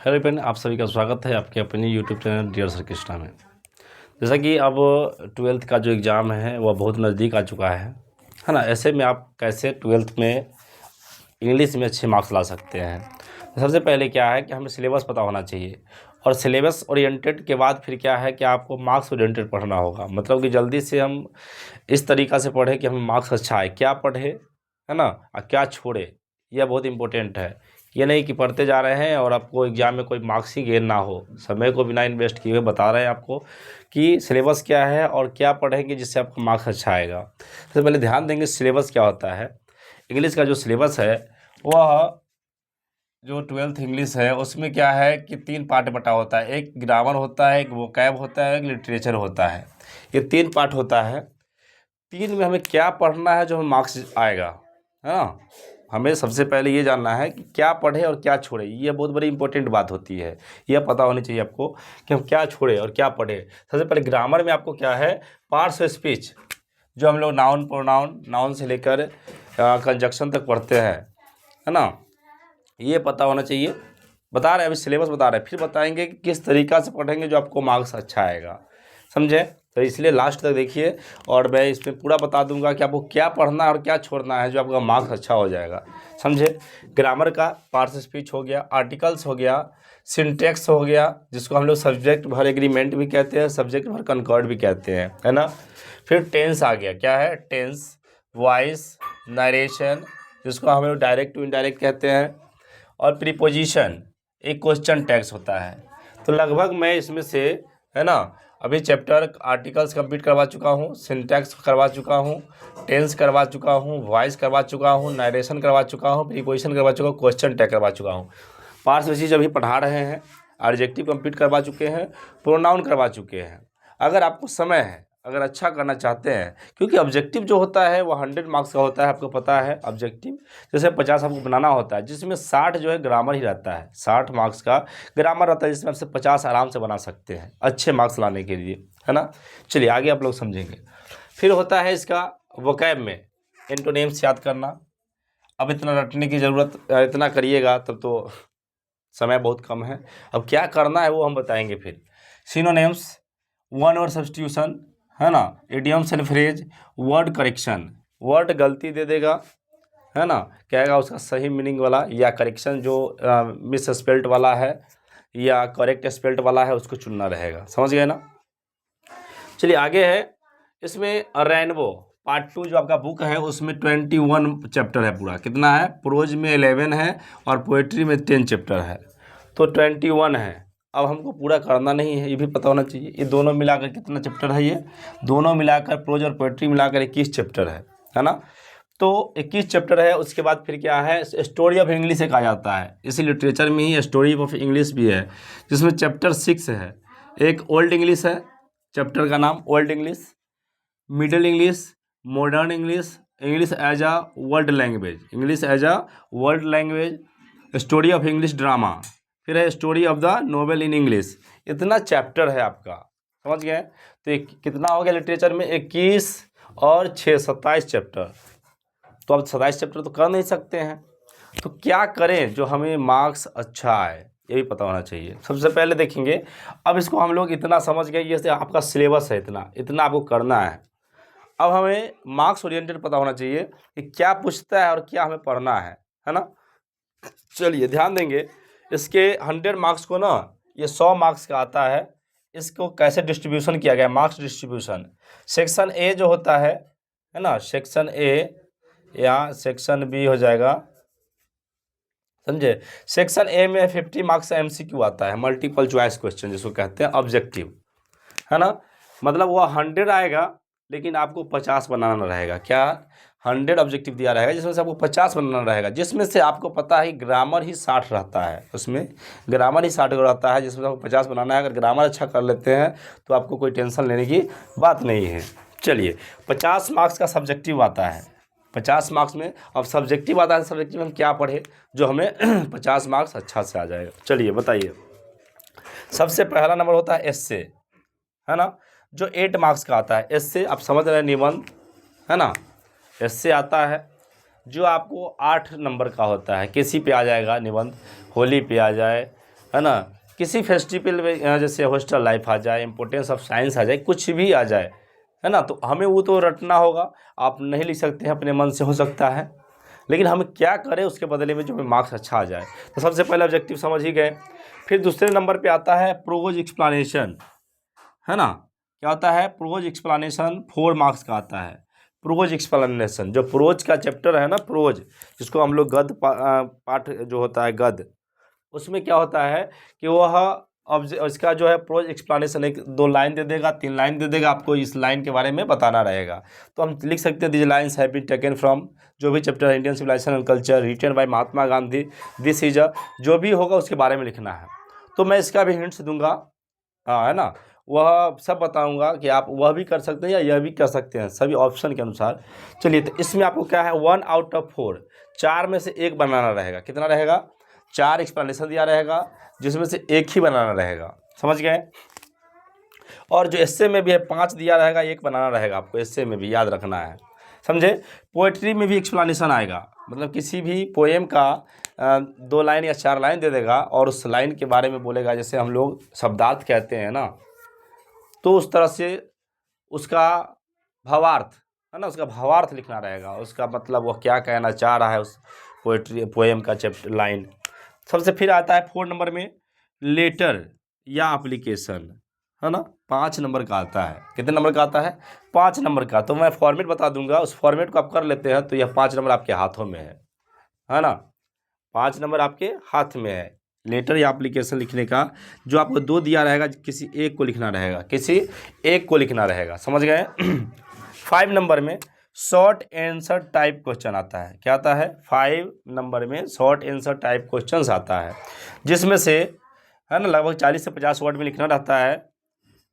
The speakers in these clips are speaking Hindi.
हेलो फ्रेंड, आप सभी का स्वागत है आपके अपने YouTube channel dear sir Krishna में। जैसा कि अब ट्वेल्थ का जो एग्ज़ाम है वह बहुत नज़दीक आ चुका है ना। ऐसे में आप कैसे ट्वेल्थ में इंग्लिश में अच्छे मार्क्स ला सकते हैं। तो सबसे पहले क्या है कि हमें सिलेबस पता होना चाहिए, और सिलेबस ओरिएंटेड के बाद फिर क्या है कि आपको मार्क्स ओरिएंटेड पढ़ना होगा। मतलब कि जल्दी से हम इस तरीक़ा से पढ़ें कि हमें मार्क्स अच्छा आए। क्या पढ़े है ना, और क्या छोड़े, यह बहुत इंपॉर्टेंट है। ये नहीं कि पढ़ते जा रहे हैं और आपको एग्ज़ाम में कोई मार्क्स ही गेन ना हो। समय को बिना इन्वेस्ट किए हुए बता रहे हैं आपको कि सिलेबस क्या है और क्या पढ़ेंगे जिससे आपका मार्क्स अच्छा आएगा। सबसे पहले ध्यान देंगे सिलेबस क्या होता है। इंग्लिश का जो सिलेबस है वह जो ट्वेल्थ इंग्लिश है उसमें क्या है कि 3 पार्ट बटा होता है। एक ग्रामर होता है, एक वोकैब होता है, एक लिटरेचर होता है। ये 3 पार्ट होता है। 3 में हमें क्या पढ़ना है जो हमें मार्क्स आएगा, है ना। हमें सबसे पहले ये जानना है कि क्या पढ़े और क्या छोड़े। ये बहुत बड़ी इंपॉर्टेंट बात होती है। यह पता होनी चाहिए आपको कि हम क्या छोड़े और क्या पढ़े। सबसे पहले ग्रामर में आपको क्या है, पार्ट्स ऑफ स्पीच, जो हम लोग नाउन प्रोनाउन, नाउन से लेकर कंजक्शन तक पढ़ते हैं, है ना। ये पता होना चाहिए। बता रहे हैं, अभी सिलेबस बता रहे हैं, फिर बताएंगे कि किस तरीक़ा से पढ़ेंगे जो आपको मार्क्स अच्छा आएगा, समझे। तो इसलिए लास्ट तक देखिए और मैं इसमें पूरा बता दूंगा कि आपको क्या पढ़ना है और क्या छोड़ना है जो आपका मार्क्स अच्छा हो जाएगा, समझे। ग्रामर का पार्ट्स ऑफ स्पीच हो गया, आर्टिकल्स हो गया, सिंटेक्स हो गया, जिसको हम लोग सब्जेक्ट भर एग्रीमेंट भी कहते हैं, सब्जेक्ट भर कनकॉर्ड भी कहते हैं, है ना। फिर टेंस आ गया, क्या है टेंस, वॉइस, नरेशन, जिसको हम लोग डायरेक्ट टू इनडायरेक्ट कहते हैं, और प्रीपोजिशन, एक क्वेश्चन टैग्स होता है। तो लगभग मैं इसमें से, है ना, अभी चैप्टर आर्टिकल्स कंप्लीट करवा चुका हूँ, सिंटैक्स करवा चुका हूँ, टेंस करवा चुका हूँ, वॉइस करवा चुका हूँ, नरेशन करवा चुका हूँ, प्रीपोजिशन करवा चुका हूँ, क्वेश्चन टैग करवा चुका हूँ। पार्ट्स में चीज़ अभी पढ़ा रहे हैं। एडजेक्टिव कंप्लीट करवा चुके हैं, प्रोनाउन करवा चुके हैं। अगर आपको समय है, अगर अच्छा करना चाहते हैं, क्योंकि ऑब्जेक्टिव जो होता है वो 100 मार्क्स का होता है, आपको पता है। ऑब्जेक्टिव जैसे 50 आपको बनाना होता है, जिसमें 60 जो है ग्रामर ही रहता है। 60 मार्क्स का ग्रामर रहता है, जिसमें आपसे 50 आराम से बना सकते हैं अच्छे मार्क्स लाने के लिए, है ना। चलिए आगे आप लोग समझेंगे। फिर होता है इसका वोकैब में एंटोनिम्स याद करना। अब इतना रटने की ज़रूरत, इतना करिएगा तब तो समय बहुत कम है। अब क्या करना है वो हम बताएंगे। फिर सिनोनिम्स, वन वर्ड सब्स्टिट्यूशन, है ना, idioms and phrase, word correction, word गलती दे देगा, है ना, कहेगा उसका सही मीनिंग वाला, या करेक्शन जो मिस स्पेल्ट वाला है या करेक्ट स्पेल्ट वाला है उसको चुनना रहेगा, समझ गए ना। चलिए आगे है इसमें रेनबो पार्ट 2 जो आपका बुक है उसमें 21 चैप्टर है पूरा। कितना है, प्रोज में 11 है और पोएट्री में 10 चैप्टर है, तो 21 है। अब हमको पूरा करना नहीं है, ये भी पता होना चाहिए। ये दोनों मिलाकर कितना चैप्टर है, ये दोनों मिलाकर प्रोज और पोएट्री मिलाकर 21 चैप्टर है ना। तो 21 चैप्टर है। उसके बाद फिर क्या है, स्टोरी ऑफ इंग्लिश एक आ जाता है। इसी लिटरेचर में ही स्टोरी ऑफ इंग्लिश भी है, जिसमें चैप्टर 6 है। एक ओल्ड इंग्लिश है, चैप्टर का नाम old English, middle English, modern English, English as a world language, English as a world language, story of English drama, फिर है story of the novel in English. इतना चैप्टर है आपका, समझ गए। तो कितना हो गया लिटरेचर में, 21 और 6 27 चैप्टर। तो अब 27 चैप्टर तो कर नहीं सकते हैं, तो क्या करें जो हमें मार्क्स अच्छा आए, ये भी पता होना चाहिए। सबसे पहले देखेंगे, अब इसको हम लोग इतना समझ गए, ये से आपका सिलेबस है, इतना इतना आपको करना है। अब हमें मार्क्स ओरिएंटेड पता होना चाहिए कि क्या पूछता है और क्या हमें पढ़ना है ना। चलिए ध्यान देंगे, इसके 100 मार्क्स को ना, ये 100 मार्क्स का आता है। इसको कैसे डिस्ट्रीब्यूशन किया गया, मार्क्स डिस्ट्रीब्यूशन। सेक्शन ए जो होता है ना, सेक्शन ए या सेक्शन बी हो जाएगा, समझे। सेक्शन ए में 50 मार्क्स का MCQ आता है, मल्टीपल चॉइस क्वेश्चन जिसको कहते हैं ऑब्जेक्टिव, है ना। मतलब वह 100 आएगा लेकिन आपको 50 बनाना रहेगा। क्या, 100 ऑब्जेक्टिव दिया रहेगा जिसमें से आपको 50 बनाना रहेगा, जिसमें से आपको पता है ग्रामर ही 60 रहता है। उसमें ग्रामर ही 60 रहता है, जिसमें आपको 50 बनाना है। अगर ग्रामर अच्छा कर लेते हैं तो आपको कोई टेंशन लेने की बात नहीं है। चलिए 50 मार्क्स का सब्जेक्टिव आता है। 50 मार्क्स में अब सब्जेक्टिव आता है, सब्जेक्टिव में हम क्या पढ़े जो हमें 50 मार्क्स अच्छा से आ जाएगा। चलिए बताइए, सबसे पहला नंबर होता है एस्से, है ना, जो 8 मार्क्स का आता है। एस्से आप समझ रहे हैं, निबंध, है ना। एस्से आता है जो आपको 8 नंबर का होता है। किसी पे आ जाएगा निबंध, होली पे आ जाए, है ना, किसी फेस्टिवल में जैसे हॉस्टल लाइफ आ जाए, इम्पोर्टेंस ऑफ साइंस आ जाए, कुछ भी आ जाए, है ना, तो हमें वो तो रटना होगा। आप नहीं लिख सकते हैं अपने मन से, हो सकता है, लेकिन हम क्या करें उसके बदले में जो हमें मार्क्स अच्छा आ जाए। तो सबसे पहले ऑब्जेक्टिव समझ ही गए। फिर दूसरे नंबर पे आता है प्रोज एक्सप्लानेशन, है ना। क्या होता है? प्रोज एक्सप्लानेशन 4 मार्क्स का आता है। प्रोज एक्सप्लानेशन, जो प्रोज का चैप्टर है ना, प्रोज, जिसको हम लोग गद्य पाठ जो होता है गद्य, उसमें क्या होता है कि वह अब इसका जो है प्रोज एक्सप्लानेशन, 1-2 लाइन दे देगा, 3 लाइन दे देगा, आपको इस लाइन के बारे में बताना रहेगा। तो हम लिख सकते हैं, this lines have been taken from, जो भी चैप्टर है, Indian civilization and culture, written by Mahatma Gandhi, this is a, जो भी होगा उसके बारे में लिखना है। तो मैं इसका भी हिंट्स दूंगा, हाँ, है ना, वह सब बताऊंगा कि आप वह भी कर सकते हैं या यह भी कर सकते हैं, सभी ऑप्शन के अनुसार। चलिए, तो इसमें आपको क्या है, 1 आउट ऑफ 4, 4 में से 1 बनाना रहेगा। कितना रहेगा? 4 एक्सप्लेनेशन दिया रहेगा, जिसमें से 1 ही बनाना रहेगा। समझ गए? और जो एस्से में भी है 5 दिया रहेगा, 1 बनाना रहेगा आपको, एस्से में भी याद रखना है, समझे। पोएट्री में भी एक्सप्लेनेशन आएगा, मतलब किसी भी पोएम का 2 लाइन या 4 लाइन दे देगा और उस लाइन के बारे में बोलेगा, जैसे हम लोग शब्दार्थ कहते हैं ना, तो उस तरह से उसका भावार्थ, है ना, उसका भावार्थ लिखना रहेगा, उसका मतलब वह क्या कहना चाह रहा है उस पोएट्री पोएम का चैप्टर लाइन। सबसे फिर आता है 4 नंबर में लेटर या एप्लीकेशन, है ना, 5 नंबर का आता है। कितने नंबर का आता है? 5 नंबर का। तो मैं फॉर्मेट बता दूंगा, उस फॉर्मेट को आप कर लेते हैं तो यह 5 नंबर आपके हाथों में है ना, 5 नंबर आपके हाथ में है लेटर या एप्लीकेशन लिखने का। जो आपको 2 दिया रहेगा, किसी एक को लिखना रहेगा, किसी एक को लिखना रहेगा, समझ गए। 5 नंबर में शॉर्ट आंसर टाइप क्वेश्चन आता है। क्या आता है? 5 नंबर में शॉर्ट आंसर टाइप क्वेश्चन आता है, जिसमें से, है ना, लगभग 40 से 50 वर्ड में लिखना रहता है,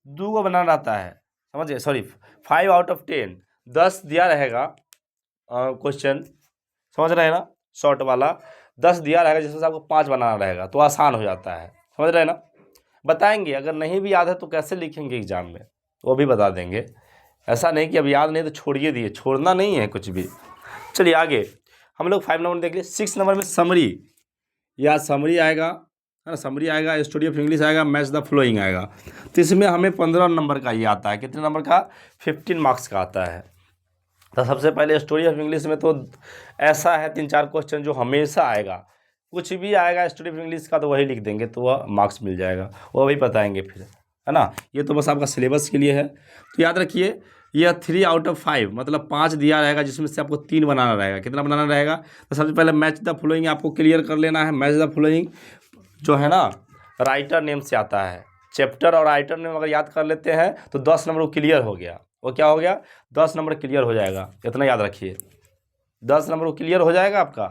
2 को बनाना रहता है, समझिए, सॉरी, 5 आउट ऑफ 10, 10 दिया रहेगा क्वेश्चन, समझ रहे हैं ना, शॉर्ट वाला 10 दिया रहेगा, जिसमें से आपको 5 बनाना रहेगा, तो आसान हो जाता है, समझ रहे हैं ना। बताएंगे, अगर नहीं भी याद है तो कैसे लिखेंगे एग्जाम में, वो भी बता देंगे। ऐसा नहीं कि अब याद नहीं तो छोड़िए दिए, छोड़ना नहीं है कुछ भी। चलिए आगे हम लोग 5 नंबर देख लिए। 6 नंबर में समरी या समरी आएगा, है ना, समरी आएगा, स्टडी ऑफ इंग्लिश आएगा, मैच द फ्लोइंग आएगा। तो इसमें हमें 15 नंबर का ये आता है। कितने नंबर का? 15 मार्क्स का आता है। तो सबसे पहले स्टोरी ऑफ इंग्लिश में तो ऐसा है 3-4 क्वेश्चन जो हमेशा आएगा, कुछ भी आएगा स्टोरी ऑफ इंग्लिश का तो वही लिख देंगे तो वह मार्क्स मिल जाएगा, वो भी बताएंगे फिर, है ना। ये तो बस आपका सिलेबस के लिए है। तो याद रखिए, यह 3 आउट ऑफ 5 मतलब 5 दिया रहेगा, जिसमें से आपको 3 बनाना रहेगा। कितना बनाना रहेगा? तो सबसे पहले मैच द फॉलोइंग आपको क्लियर कर लेना है। मैच द फॉलोइंग जो है ना, राइटर नेम से आता है। चैप्टर और राइटर नेम अगर याद कर लेते हैं तो 10 नंबर वो क्लियर हो गया। वो क्या हो गया? 10 नंबर क्लियर हो जाएगा, इतना याद रखिए, 10 नंबर वो क्लियर हो जाएगा आपका।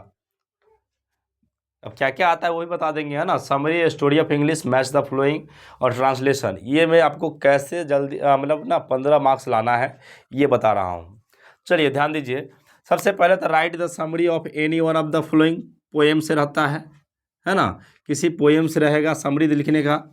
अब क्या क्या आता है वही बता देंगे, है ना। Summary, story of English, match the flowing और ट्रांसलेशन, ये मैं आपको कैसे जल्दी मतलब ना 15 मार्क्स लाना है ये बता रहा हूँ। चलिए ध्यान दीजिए। सबसे पहले तो right the summary of any one of the flowing, poem से रहता है ना, किसी पोएम से रहेगा समरी लिखने का।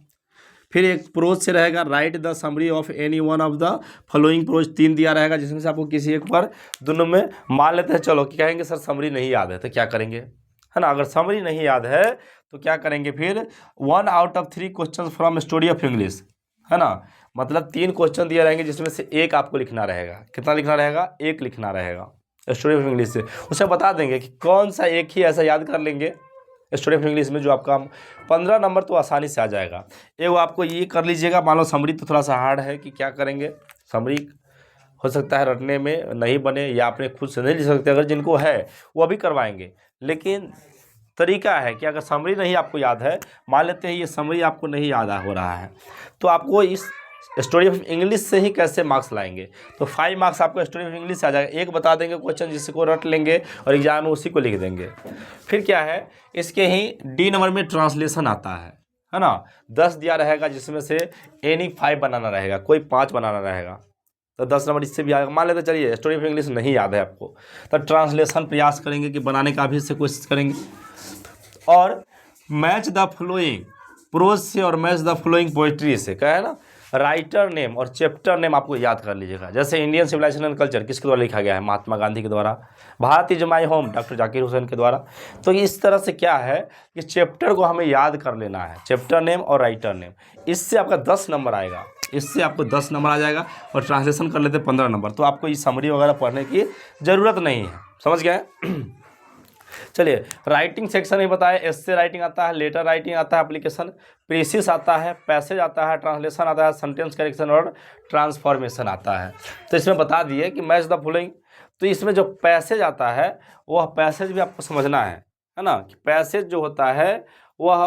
फिर एक प्रोज से रहेगा, write the summary of any one of the following prose, 3 दिया रहेगा, जिसमें से आपको किसी एक पर, दोनों में मान लेते हैं। चलो कि कहेंगे सर समरी नहीं याद है तो क्या करेंगे, है ना। अगर समरी नहीं याद है तो क्या करेंगे फिर? 1 out of 3 question from story of English, है ना, मतलब 3 क्वेश्चन दिए रहेंगे, जिसमें से 1 आपको लिखना रहेगा। कितना लिखना रहेगा? 1 लिखना रहेगा स्टोरी ऑफ इंग्लिश से। उसे बता देंगे कि कौन सा एक ही ऐसा याद कर लेंगे स्टोरी ऑफ इंग्लिश में जो आपका 15 नंबर तो आसानी से आ जाएगा। एगो आपको ये कर लीजिएगा, मान लो समरी तो थोड़ा सा हार्ड है कि क्या करेंगे, समरी हो सकता है रटने में नहीं बने या आपने खुद से नहीं लिख सकते, अगर जिनको है वो भी करवाएंगे। लेकिन तरीका है कि अगर समरी नहीं आपको याद है, मान लेते हैं ये समरी आपको नहीं याद हो रहा है, तो आपको इस स्टोरी ऑफ इंग्लिश से ही कैसे मार्क्स लाएंगे। तो 5 मार्क्स आपको स्टोरी ऑफ इंग्लिश से आ जाएगा। एक बता देंगे क्वेश्चन जिसको रट लेंगे और एग्जाम में उसी को लिख देंगे। फिर क्या है, इसके ही डी नंबर में ट्रांसलेशन आता है ना। 10 दिया रहेगा, जिसमें से एनी 5 बनाना रहेगा, कोई 5 बनाना रहेगा, तो 10 नंबर इससे भी आएगा। मान लेते चलिए स्टोरी ऑफ इंग्लिश नहीं याद है आपको, तो ट्रांसलेशन प्रयास करेंगे कि बनाने का भी इससे कोशिश करेंगे। और मैच द फ्लोइंग प्रोज से और मैच द फ्लोइंग पोइट्री से, क्या है ना, राइटर नेम और चैप्टर नेम आपको याद कर लीजिएगा। जैसे इंडियन सिविलाइजेशन एंड कल्चर किसके द्वारा लिखा गया है? महात्मा गांधी के द्वारा। Bharat is my home doctor Zakir Hussain के द्वारा। तो इस तरह से क्या है कि चैप्टर को हमें याद कर लेना है, चैप्टर नेम और राइटर नेम। इससे आपका 10 नंबर आएगा, इससे आपको 10 नंबर आ जाएगा। और ट्रांसलेशन कर लेते 15 नंबर। तो आपको ये समरी वगैरह पढ़ने की ज़रूरत नहीं है, समझ गए? चलिए, राइटिंग सेक्शन में बताया, एस्से राइटिंग आता है, लेटर राइटिंग आता है, एप्लीकेशन, प्रीसिस आता है, पैसेज आता है, ट्रांसलेशन आता है, सेंटेंस करेक्शन और ट्रांसफॉर्मेशन आता है। तो इसमें बता दिए कि मैच द फॉलोइंग। तो इसमें जो पैसेज आता है वह पैसेज भी आपको समझना है ना, कि पैसेज जो होता है वह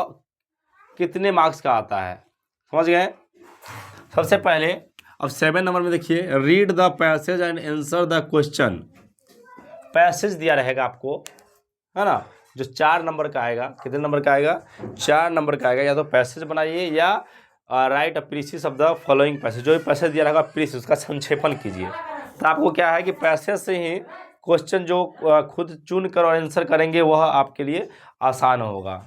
कितने मार्क्स का आता है, समझ गए? सबसे पहले अब 7 नंबर में देखिए, read the passage and answer the question. Passage दिया रहेगा आपको, है ना, जो 4 नंबर का आएगा। कितने नंबर का आएगा? 4 नंबर का आएगा। या तो पैसेज बनाइए या right a precis of the following passage. जो भी पैसेज दिया रहेगा प्रीसिस, उसका संक्षेपण कीजिए। तो आपको क्या है कि पैसेज से ही क्वेश्चन जो खुद चुन कर और आंसर करेंगे वह आपके लिए आसान होगा,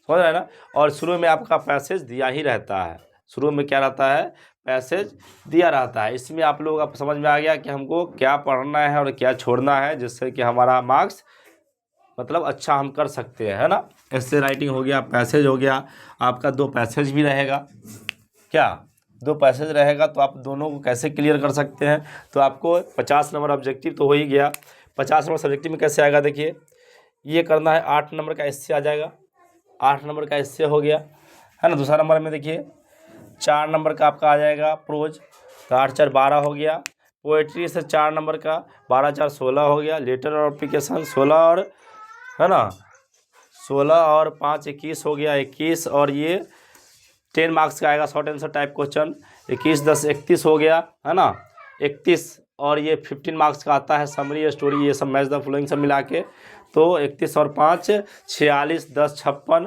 समझ रहे हैं ना। और शुरू में आपका पैसेज दिया ही रहता है, शुरू में क्या रहता है? पैसेज दिया रहता है। इसमें आप लोगों को समझ में आ गया कि हमको क्या पढ़ना है और क्या छोड़ना है, जिससे कि हमारा मार्क्स मतलब अच्छा हम कर सकते हैं, है ना। ऐसे राइटिंग हो गया, पैसेज हो गया, आपका 2 पैसेज भी रहेगा। क्या 2 पैसेज रहेगा? तो आप दोनों को कैसे क्लियर कर सकते हैं? तो आपको 50 नंबर ऑब्जेक्टिव तो हो ही गया। 50 नंबर सब्जेक्टिव में कैसे आएगा? देखिए, ये करना है, 8 नंबर का एस्से आ जाएगा, 8 नंबर का एस्से हो गया, है ना। दूसरा नंबर में देखिए 4 नंबर का आपका आ जाएगा प्रोज, तो 8 4 12 हो गया। पोएट्री से 4 नंबर का, 12 4 16 हो गया। लेटर और एप्लीकेशन 16 और, है ना, 16 और 5 21 हो गया, 21। और ये 10 मार्क्स का आएगा, शॉर्ट आंसर टाइप क्वेश्चन। 21 10 31 हो गया, है ना, 31। और ये 15 मार्क्स का आता है, समरी स्टोरी, ये सब मैच द फॉलोइंग सब मिला के। तो 31 और 5 46 10 56,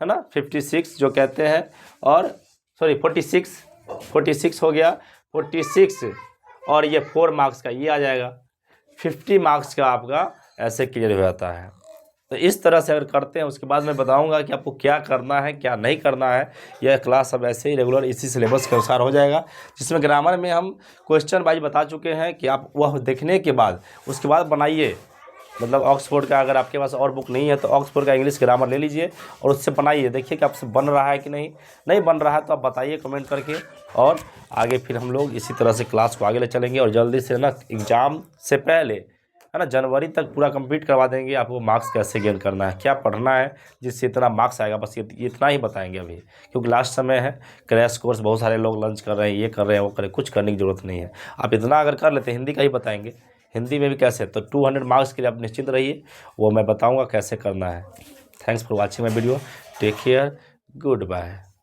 है ना, 56 जो कहते हैं। और सॉरी 46 हो गया, 46। और ये 4 मार्क्स का ये आ जाएगा, 50 मार्क्स का आपका ऐसे क्लियर हो जाता है। तो इस तरह से अगर करते हैं, उसके बाद मैं बताऊंगा कि आपको क्या करना है क्या नहीं करना है। यह क्लास अब ऐसे ही रेगुलर इसी सिलेबस के अनुसार हो जाएगा, जिसमें ग्रामर में हम क्वेश्चन वाइज बता चुके हैं कि आप वह देखने के बाद उसके बाद बनाइए। मतलब ऑक्सफोर्ड का अगर आपके पास और बुक नहीं है तो ऑक्सफोर्ड का इंग्लिश ग्रामर ले लीजिए और उससे बनाइए, देखिए कि आपसे बन रहा है कि नहीं बन रहा है तो आप बताइए कमेंट करके। और आगे फिर हम लोग इसी तरह से क्लास को आगे ले चलेंगे और जल्दी से ना एग्ज़ाम से पहले, है ना, जनवरी तक पूरा कंप्लीट करवा देंगे। आपको मार्क्स कैसे गेन करना है, क्या पढ़ना है जिससे इतना मार्क्स आएगा, बस ये इतना ही बताएंगे अभी, क्योंकि लास्ट समय है। क्रैश कोर्स बहुत सारे लोग लंच कर रहे हैं, ये कर रहे हैं, वो कर रहे हैं, कुछ करने की ज़रूरत नहीं है। आप इतना अगर कर लेते, हिंदी का ही बताएंगे, हिंदी में भी कैसे, तो 200 मार्क्स के लिए आप निश्चिंत रहिए, वो मैं बताऊँगा कैसे करना है। Thanks for watching my video, take care, good bye.